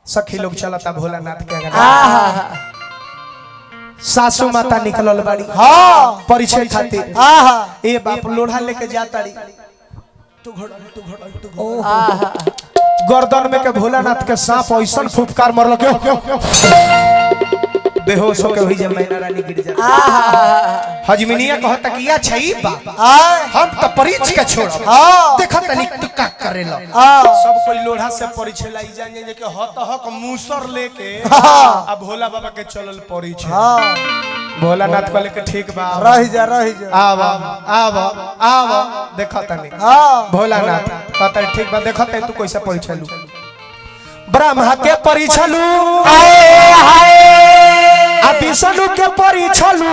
सखी लोग चलता भोलानाथ के अगर सासू माता निकलल बाड़ी परिचय खातिर ए बाप लोढ़ा लेके जाताड़ी गर्दन में के भोलानाथ के सांप ऐसा फुफकार मरल के बेहोश होके हुई जब मैना रानी गिर जाती हजमिनिया कहता कि या छई बा हम त परिच के छोड़ देखा तनी तू का करेला सब कोई लोढ़ा से परिचय लाई जाने जे के हत हक मूसर लेके आ भोला बाबा के चलल परिचय भोलानाथ कहले के ठीक बा रह जा आव देखा तनी भोलानाथ कहता ठीक बा देखा तनी तू कैसे परिचय लू ब्रह्मा के परिचय लू विष्णु के परिछलू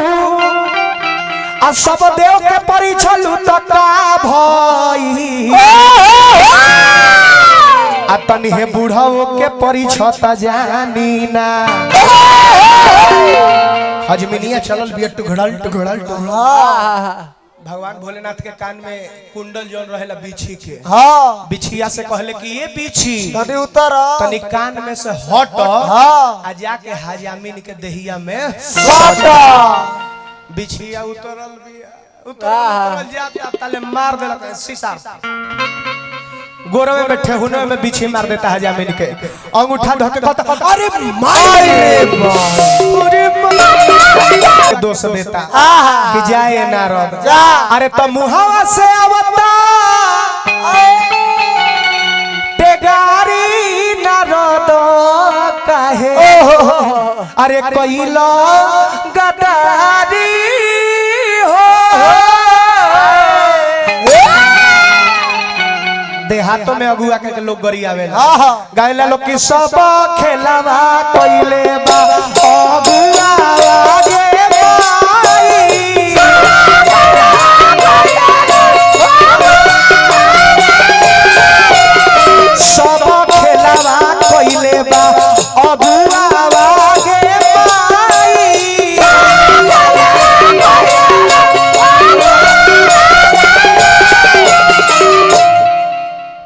आ सब देव के परिछलू तो का भई आ तनी हे बूढ़ाओ के परिछता जानी ना हजमिनिया चलल बिया टुघड़ल भगवान भोलेनाथ के कान में कुंडल जोन रहेला बिछी के बिछिया से कहले कि ये बिछी तनी उतर तनी कान में से हट आ जाके हजामिन के दहिया में सट बिछिया उतरल उतरल जाके तले मार देलक शीशा गोरवे में ठेहुने में बिछी मार देता हजामिन के अंगूठा धके कहता अरे मार अरे दोष देता कि जाए नारद अरे तो मुहावा से आवता टेगारी नारद काहे अरे कइला गदारी हो देहातों में अगुआ के लोग गरी आवेला गायला लोग की सब खेलावा कइले बा अगुआ आगे सब खेलावा कइले बा अगुआ आगे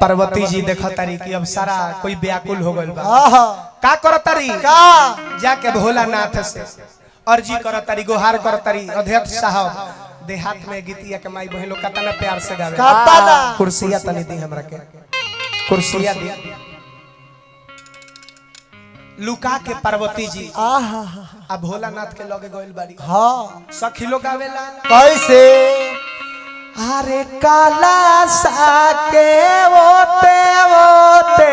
पार्वती जी देखा तारी कि अब सारा कोई व्याकुल हो गइल बा का करतारी का जाके भोलानाथ से अर्जी करतारी गुहार करतारी अध्यक्ष साहब देहात में गीतिया के माई बहन लोग कतना प्यार से गावे कतना कुर्सिया तनी दी हमरा के कुर्सिया दी लुका के पार्वती जी आ भोलानाथ के लगे गइल बाड़ी सखी लोग आवेला कैसे अरे काला साके ओते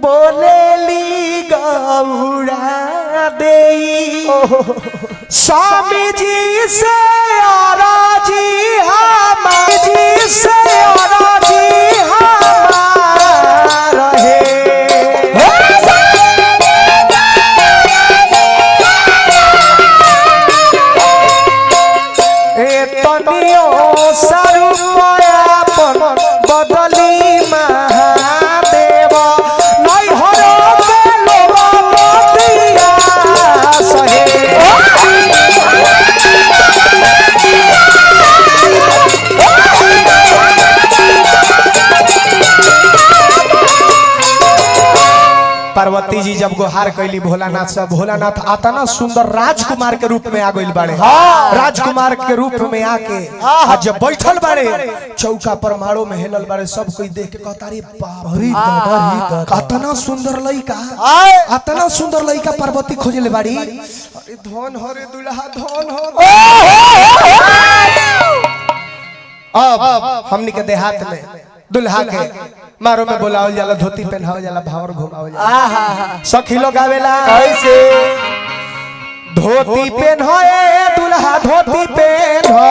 बोलेली गौड़ा देई स्वामी जी से आराजी हमारी से आराजी हमारा है बदली महादेव नहीं हरो के लोग मोतिया सहे पार्वती जी जब गुहार कैली भोलानाथ से भोलानाथ आतना सुंदर राजकुमार के रूप में आ गइल बाड़े राजकुमार के रूप में आके आज जब बैठल बाड़े चौका पर माड़ो में हेलल बाड़े सब कोई देख के कहता रे बाप रे आतना सुंदर लइका पार्वती खोजले बाड़ी अरे धन हो रे दुल्हा धन हो अब हमनी के देहात में दुल्हा के मारो में बोलावल जाला धोती पहनावल जाला भावर घुमावल जाला सखी लोग आवेला कैसे धोती पहनाए दुल्हा धोती पहना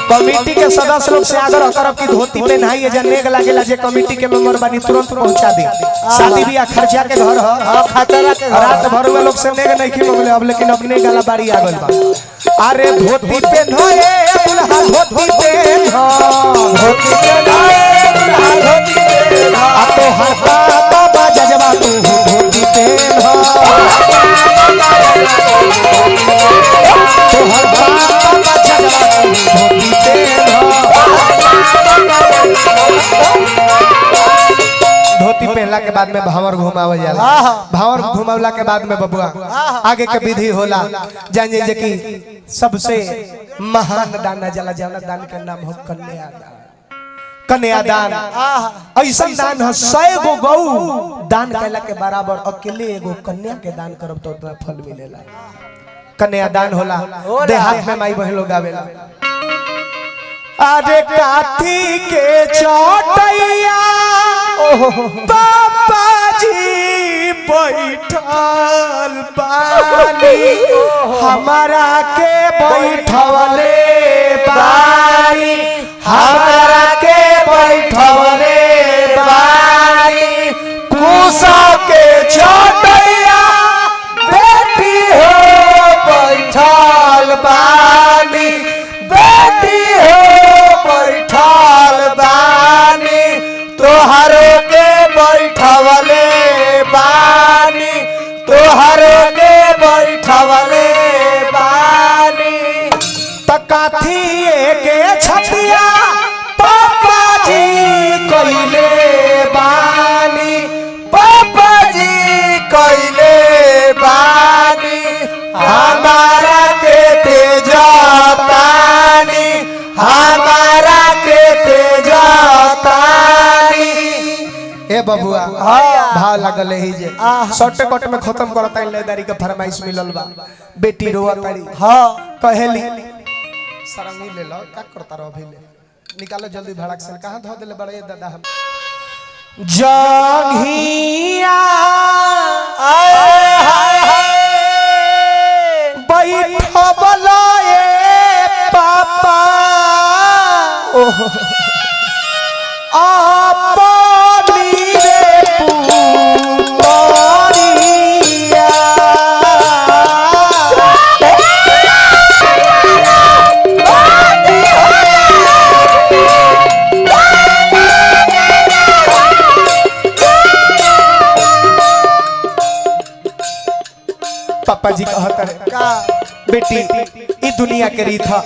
कमिटी के सदस्य लोग से आग्रह करब कि धोती पहनाइए जे नेग लागेला जे कमिटी के मेंबर बानी तुरंत पहुंचा दे शादी बियाह खर्चा के घर ह खतरा के रात भर में लोग से नेग नहीं की मंगले अब लेकिन अपने गाला बारी आ गइल बा अरे धोती पहनाए दुल्हा धोती पहना आ तो हाथा बाबा जजबा तू धोती पहना तो हर बाबा जजबा तू धोती पहना टेहला के बाद में भावर घुमावल जाला। भावर घुमावला के बाद में बबुआ आगे के विधि होला। जानिए जे कि सबसे महान दान जाला, जौना दान के नाम हो कन्यादान। कन्यादान ऐसा दान है 100 गो गौ दान कैला के बराबर अकेले एगो कन्या के दान करब तो उतना फल मिलेला। कन्यादान होला। देहात में माई बहन लोग आवेला। अरे काठी के चौटैया पापा जी बैठल बानी, हमारा के बैठवले बानी, हमारा के बैठवले बानी। कुसा के चौटैया बेटी हो बैठल बानी, बेटी हो बैठल बानी, तोहरो के बैठवले बानी, तोहरो के बैठवले बानी। तकाथी के छतिया पापा जी कइले बानी, पापा जी कइले बानी, हमारा के तेजतानी, हमारा के तेजतानी। ए बबुआ भाव लगल ही जे शॉर्टकट में खत्म करता लेदारी के फरमाइश मिलल बा। बेटी रोआ तारी कहेली सरंगी ले लो, का करता रहो भइले, निकालो जल्दी भड़क से। कहां धो देले बड़े दादा हम जंघिया बैठबला ए पापा अपनी रे पुतरिया। पापा जी कहता है का बेटी ई दुनिया के रीत है,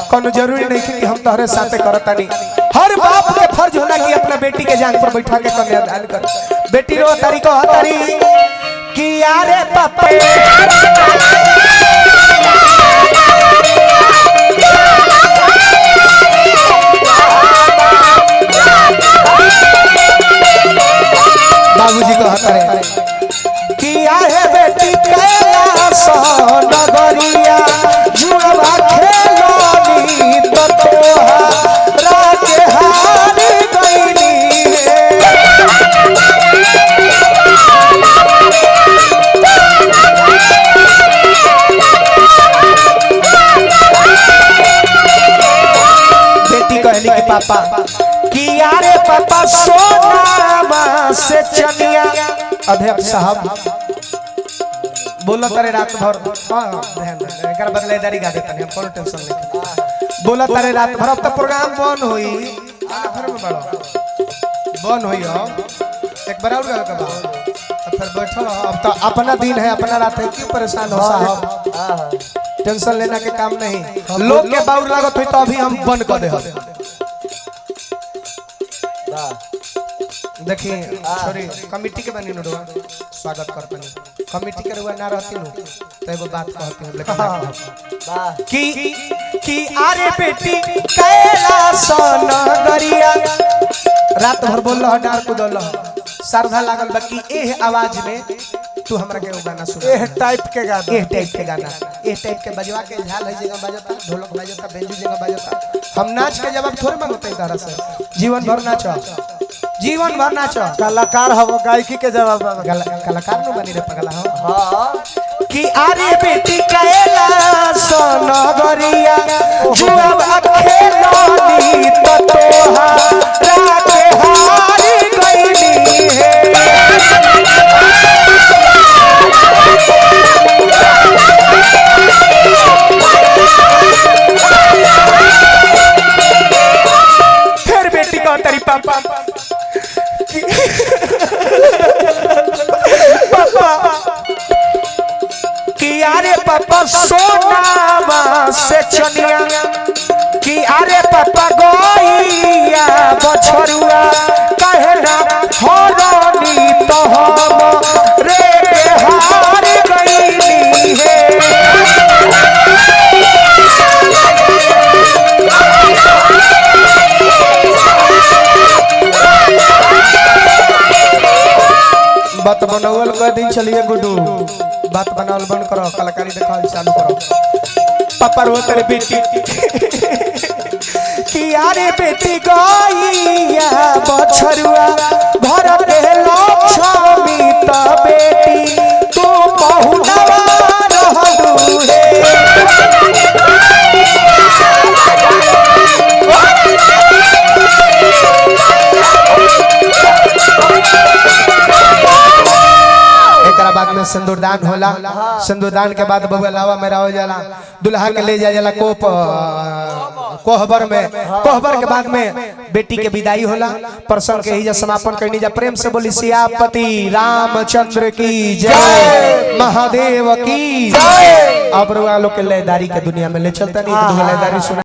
कोनो जरूरी नहीं कि हम तोहरे साथे करता नहीं। हर बाप के फर्ज होला कि अपना बेटी के जांग पर बैठा के कन्यादान कर। बेटी रो तारी को हतारी कि यारे पापे बाबूजी को हतारे कि यारे बेटी कैलाश नगरिया जुड़वा खेलोनी तो तोहरा के हार गईली है। बेटी कहली कि पापा कि यारे पापा सोनामा से चनिया। अध्यक्ष साहब बोला तारे रात भर ध्यान एक बदलेदारी गा देता नहीं, कोनो टेंशन नहीं। बोला तारे रात भर, अब तो प्रोग्राम बंद होई, घर में बड़ा बंद होई। एक बार और गा के बाद फिर बैठो। अब तो अपना दिन है, अपना रात है, क्यों परेशान हो साहब? टेंशन लेना के काम नहीं। लोग के बाउर लागत हुई तो अभी हम बंद कर दे। देखिए सॉरी कमिटी के बनी नुडवा स्वागत करते हैं। कमिटी के रुआ ना रहती नु तो एगो बात कहती हूं, लेकिन कि अरे बेटी कैलाश नगरिया रात भर बोल रहा डार कुदल श्रद्धा लागल बा कि एह आवाज में तू हमरा के गाना सुन। एह टाइप के गाना, एह टाइप के गाना, एह टाइप के बजवा के झाल है जगह बजता, ढोलक बजता, बेंजू जगह बजता। हम नाच के जवाब थोड़े मांगते हैं तारा से। जीवन भर नाचो, जीवन भर नाचो। कलाकार हो, गायकी के जवाब कलाकार नु बनी रे पगला हो। हां कि अरे बेटी कैलाश नगरिया जुआ खेलोनी तो तोहरा के हार गईली है। फिर बेटी का तेरी पापा कि अरे पापा सोनामा से चनिया, कि अरे पापा गईया बछरुआ कहे ना हरनी बात बनावल कर दिन चलिए गुड्डू बात बनावल बंद करो कलाकारी दिखाओ चालू करो पापा रो तेरे बेटी कि यारे बेटी गईया बछरुआ भर के लक्ष्मी त बेटी तू बहुनवा रहलू हे एकरा बाद में सिंदूरदान होला सिंदूरदान के बाद बबुआ लावा मेरा हो जाला दुल्हा के ले जा जाला कोहबर में कोहबर के बाद में बेटी के विदाई होला प्रसंग के ही जा समापन करनी जा प्रेम से बोली सियापति रामचंद्र की जय महादेव की जय अब रुआ लोग के लयदारी के दुनिया में ले चलता नहीं लयदारी सुना